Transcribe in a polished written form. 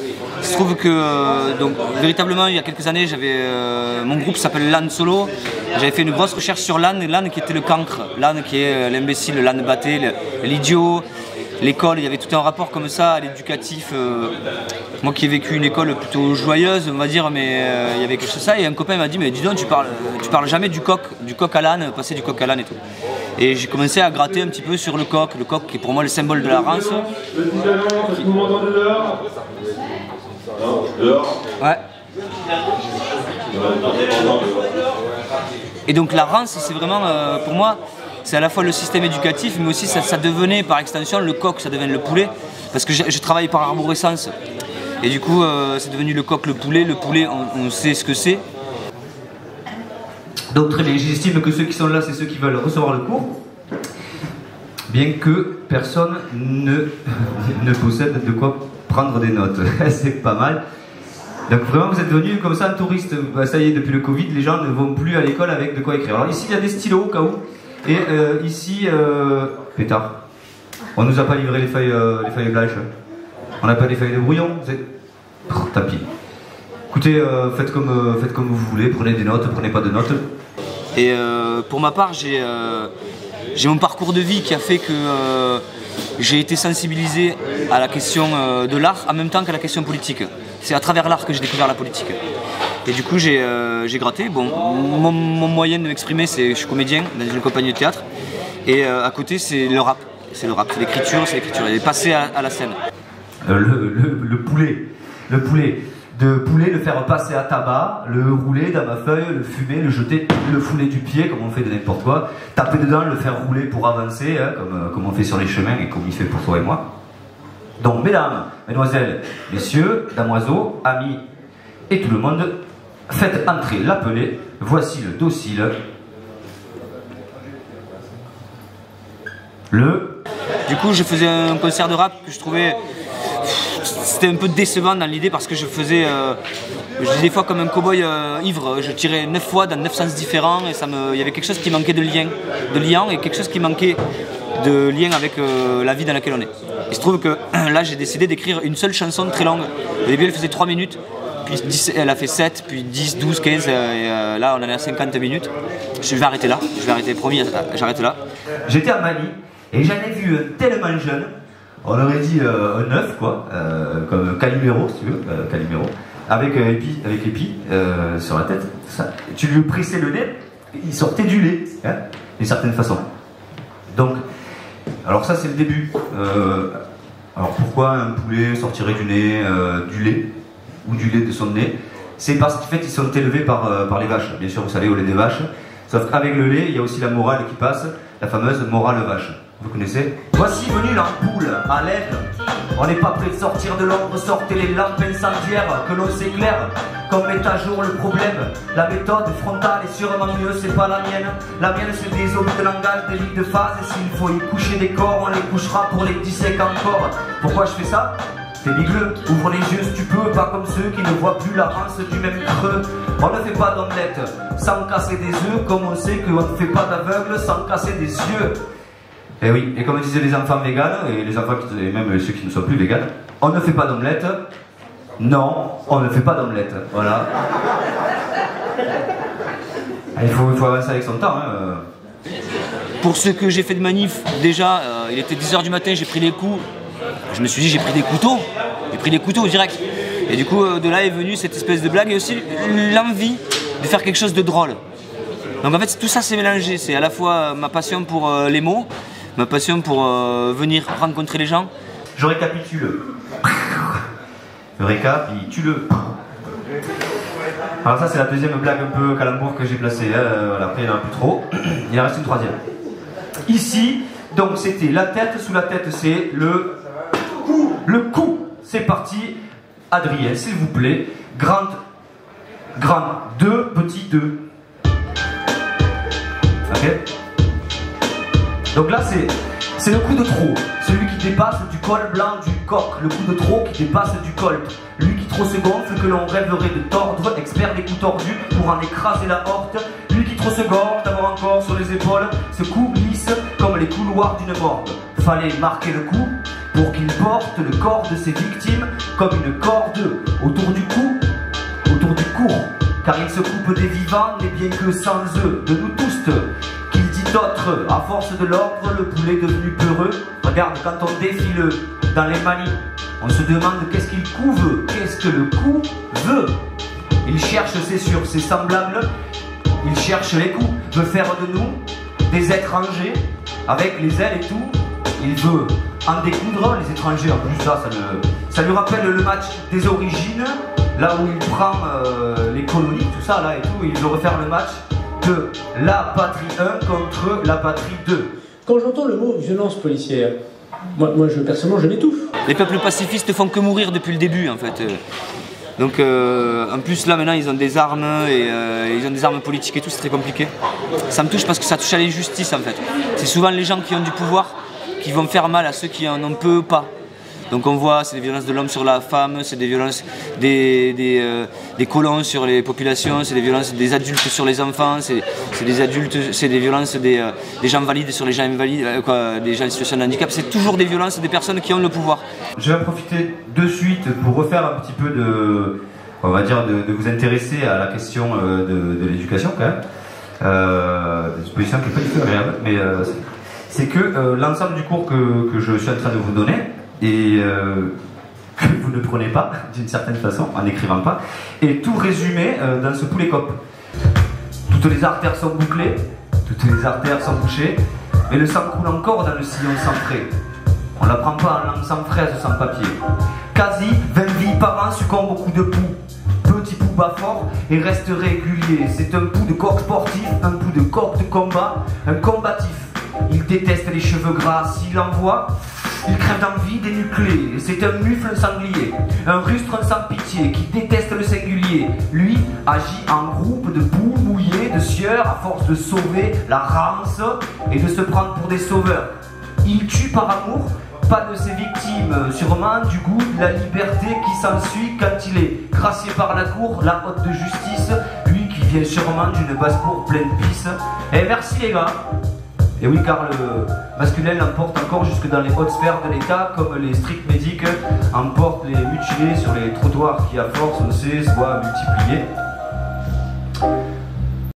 Il se trouve que donc, véritablement il y a quelques années j'avais mon groupe s'appelle LAN Solo. J'avais fait une grosse recherche sur LAN, LAN qui était le cancre, LAN qui est l'imbécile, LAN batté, l'idiot, l'école, il y avait tout un rapport comme ça à l'éducatif. Moi qui ai vécu une école plutôt joyeuse on va dire, mais il y avait quelque chose de ça et un copain m'a dit mais dis donc tu parles jamais du coq à l'âne, passer du coq à l'âne et tout. Et j'ai commencé à gratter un petit peu sur le coq qui est pour moi le symbole de la rance. Ouais. Et donc la rance c'est vraiment pour moi c'est à la fois le système éducatif mais aussi ça devenait par extension le coq, ça devient le poulet parce que je travaille par arborescence et du coup c'est devenu le coq, le poulet on sait ce que c'est. Donc très bien, j'estime que ceux qui sont là c'est ceux qui veulent recevoir le cours bien que personne ne possède de quoi prendre des notes, c'est pas mal. Donc vraiment vous êtes venus comme ça en touriste, bah, ça y est depuis le Covid les gens ne vont plus à l'école avec de quoi écrire. Alors ici il y a des stylos au cas où et ici, pétard, on nous a pas livré les feuilles blanches, on n'a pas des feuilles de brouillon, tant pis. Écoutez, faites comme vous voulez, prenez des notes, prenez pas de notes. Et pour ma part j'ai mon parcours de vie qui a fait que j'ai été sensibilisé à la question de l'art en même temps qu'à la question politique. C'est à travers l'art que j'ai découvert la politique. Et du coup j'ai gratté. Bon, mon moyen de m'exprimer c'est je suis comédien dans une compagnie de théâtre. Et à côté c'est le rap. C'est l'écriture, et passer à la scène. Le poulet. De poulet, le faire passer à tabac, le rouler dans ma feuille, le fumer, le jeter, le fouler du pied, comme on fait de n'importe quoi, taper dedans, le faire rouler pour avancer, hein, comme on fait sur les chemins et comme il fait pour toi et moi. Donc, mesdames, mesdemoiselles, messieurs, damoiseaux, amis et tout le monde, faites entrer l'appelé, voici le docile. Du coup, je faisais un concert de rap que je trouvais... C'était un peu décevant dans l'idée parce que je faisais des fois comme un cow-boy ivre, je tirais 9 fois dans 9 sens différents et il y avait quelque chose qui manquait de lien et quelque chose qui manquait de lien avec la vie dans laquelle on est. Il se trouve que là j'ai décidé d'écrire une seule chanson très longue. Au début elle faisait 3 minutes, puis elle a fait 7, puis 10, 12, 15 et là on en est à 50 minutes. Je vais arrêter là, promis, j'arrête là. J'étais à Mali et j'en ai vu tellement jeune. On aurait dit un œuf, quoi, comme Calimero, si tu veux, Calimero, avec épi sur la tête. Ça. Tu lui pressais le nez, il sortait du lait, hein, d'une certaine façon. Donc, alors ça c'est le début. Alors pourquoi un poulet sortirait du nez du lait, ou du lait de son nez? C'est parce qu'en fait ils sont élevés par les vaches, bien sûr vous savez, au lait des vaches. Sauf qu'avec le lait, il y a aussi la morale qui passe, la fameuse morale vache. Vous connaissez? Voici venue l'ampoule à l'aide. On n'est pas prêt de sortir de l'ombre, sortez les lampes incendiaires, que l'on s'éclaire, comme met à jour le problème. La méthode frontale est sûrement mieux, c'est pas la mienne. La mienne c'est des orbes de langage, des lignes de phase, et s'il faut y coucher des corps, on les couchera pour les disséquer encore. Pourquoi je fais ça? T'es bigleux, ouvre les yeux si tu peux, pas comme ceux qui ne voient plus la rance du même creux. On ne fait pas d'omelette sans casser des œufs, comme on sait qu'on ne fait pas d'aveugle sans casser des yeux. Et oui, et comme disaient les enfants véganes, et les enfants et même ceux qui ne sont plus véganes, on ne fait pas d'omelette. Non, on ne fait pas d'omelette. Voilà. Il faut avancer avec son temps. Hein. Pour ce que j'ai fait de manif, déjà, il était 10 h du matin, j'ai pris des coups. Je me suis dit, j'ai pris des couteaux direct. Et du coup, de là est venue cette espèce de blague et aussi l'envie de faire quelque chose de drôle. Donc en fait, tout ça s'est mélangé. C'est à la fois ma passion pour les mots, ma passion pour venir rencontrer les gens. Je récapitule. Je récapitule. Alors ça c'est la deuxième blague un peu calembour que j'ai placée. Voilà, après il n'y en a plus trop. Il en reste une troisième. Ici, donc c'était la tête. Sous la tête c'est le cou. C'est parti. Adrien, s'il vous plaît. Grand 2, petit 2. Ok. Donc là c'est le coup de trop, celui qui dépasse du col blanc du coq, le coup de trop qui dépasse du col, lui qui trop se gonfle que l'on rêverait de tordre, expert des coups tordus pour en écraser la horte, lui qui trop se gorge d'avoir encore sur les épaules ce coup lisse comme les couloirs d'une morgue. Fallait marquer le coup, pour qu'il porte le corps de ses victimes comme une corde autour du cou, autour du cou, car il se coupe des vivants, mais bien que sans eux, de nous tous, qu'il dit d'autres, à force de l'ordre, le poulet devenu peureux. Regarde, quand on défile dans les Mali, on se demande qu'est-ce qu'il couve, qu'est-ce que le cou veut. Il cherche, c'est sûr, ses semblables, il cherche les coups, veut faire de nous des étrangers, avec les ailes et tout, il veut en découdre, les étrangers, en plus ça lui rappelle le match des origines, là où il prend les colonies, tout ça là et tout, il veut refaire le match de la patrie 1 contre la patrie 2. Quand j'entends le mot violence policière, moi personnellement je m'étouffe. Les peuples pacifistes font que mourir depuis le début en fait. Donc en plus là maintenant ils ont des armes et ils ont des armes politiques et tout, c'est très compliqué. Ça me touche parce que ça touche à l'injustice en fait. C'est souvent les gens qui ont du pouvoir qui vont faire mal à ceux qui en ont peu ou pas. Donc on voit, c'est des violences de l'homme sur la femme, c'est des violences des colons sur les populations, c'est des violences des adultes sur les enfants, c'est des violences des gens valides sur les gens invalides, des gens en situation de handicap. C'est toujours des violences des personnes qui ont le pouvoir. Je vais en profiter de suite pour refaire un petit peu on va dire, de vous intéresser à la question de l'éducation quand même. Une position qui n'est pas du tout agréable, mais c'est que l'ensemble du cours que je suis en train de vous donner, et que vous ne prenez pas d'une certaine façon en n'écrivant pas, est tout résumé dans ce poulet cop. Toutes les artères sont bouclées, toutes les artères sont bouchées, mais le sang coule encore dans le sillon centré. On ne la prend pas en langue sans fraise, sans papier. Quasi 20 vies par an succombent au coup de poux. Petit pouls bat fort et reste régulier. C'est un pouls de coq sportif, un pouls de coq de combat, un combatif. Il déteste les cheveux gras, s'il en voit, il crève d'envie dénuclée. C'est un mufle sanglier, un rustre sans pitié qui déteste le singulier. Lui agit en groupe de boue mouillée, de sueur, à force de sauver la rance et de se prendre pour des sauveurs. Il tue par amour, pas de ses victimes, sûrement du goût de la liberté qui s'ensuit quand il est gracié par la cour, la haute de justice, lui qui vient sûrement d'une basse-cour pleine de pisse. Et merci les gars. Et oui, car le masculin l'emporte encore jusque dans les hautes sphères de l'État, comme les stricts médics emportent les mutilés sur les trottoirs qui, à force, on sait, se voient multiplier.